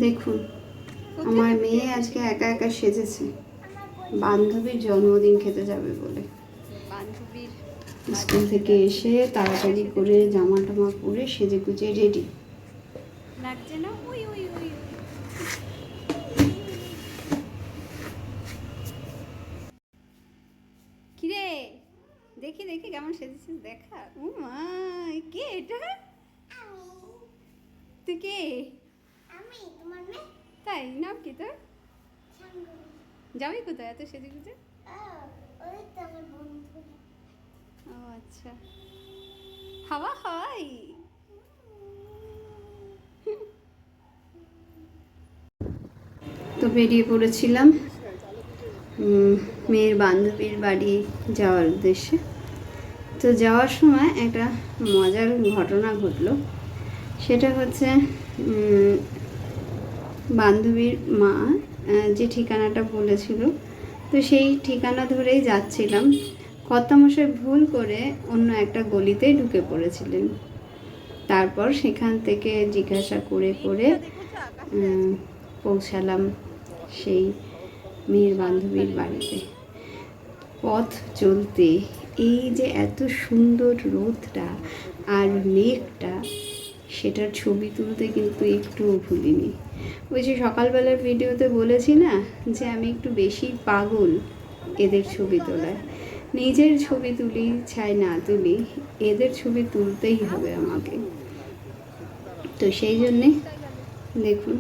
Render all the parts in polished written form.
দেখুন আমার মেয়ে আজকে একা একা সেজেছে বান্ধবীর জন্মদিন খেতে যাবে বলে। বান্ধবীর স্কুল থেকে এসে তাড়াতাড়ি করে জামা টামা পরে সেজে গুজে রেডি। লাগছে না? ওই ওই ওই ওই কিরে, দেখি দেখি কেমন সেজেছিস দেখা। ও মা, কে এটা? তুই কে? আমি তোমার মেয়ে। তাই, নাম কি তোর? যাবি কোথায় এত সেজে গুজে? ওই তো আমার বন্ধু। ও আচ্ছা, হাওয়া হয়। তো বেরিয়ে পড়েছিলাম মেয়ের বান্ধবীর বাড়ি যাওয়ার উদ্দেশ্যে। তো যাওয়ার সময় একটা মজার ঘটনা ঘটলো। সেটা হচ্ছে বান্ধবীর মা যে ঠিকানাটা বলেছিল, তো সেই ঠিকানা ধরেই যাচ্ছিলাম। কর্তামশাই ভুল করে অন্য একটা গলিতে ঢুকে পড়েছিলেন। তারপর সেখান থেকে জিজ্ঞাসা করে করে পৌঁছালাম সেই মেয়ের বান্ধবীর বাড়িতে। পথ চলতে এই যে এত সুন্দর রোদটা আর মেঘটা, সেটার ছবি তুলতে কিন্তু একটুও ভুলিনি। ওই যে সকালবেলার ভিডিওতে বলেছি না যে আমি একটু বেশি পাগল এদের ছবি তোলায়। নিজের ছবি তুলি চাই না তুলি, এদের ছবি তুলতেই হবে আমাকে। তো সেই জন্যে দেখুন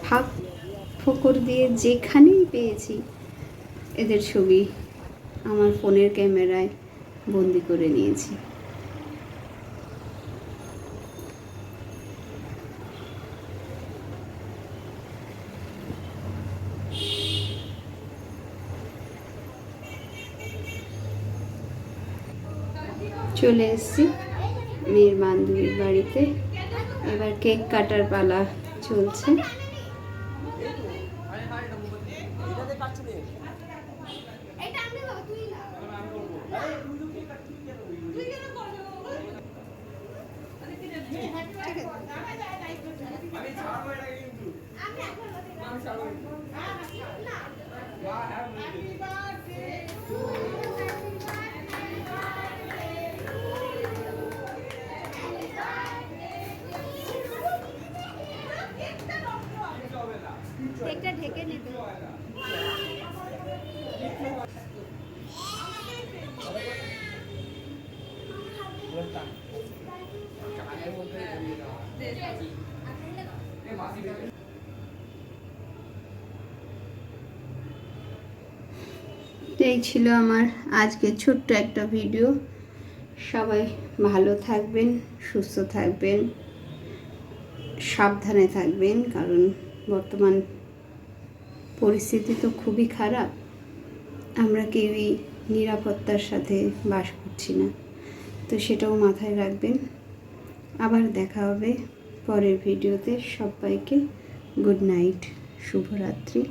ফাঁক ফোকর দিয়ে যেখানেই পেয়েছি এদের ছবি আমার ফোনের ক্যামেরায় বন্দি করে নিয়েছি। চলে এসেছি মেয়ের বান্ধবীর বাড়িতে। এবার কেক কাটার পালা চলছে। কেকটা ঢেকে নেবে। এই ছিল আমার আজকে ছোট্ট একটা ভিডিও। সবাই ভালো থাকবেন, সুস্থ থাকবেন, সাবধানে থাকবেন, কারণ বর্তমান পরিস্থিতি তো খুবই খারাপ। আমরা কেউই নিরাপত্তার সাথে বাস করছি না, তো সেটাও মাথায় রাখবেন। আবার দেখা হবে পরের ভিডিওতে। সবাইকে গুড নাইট, শুভরাত্রি।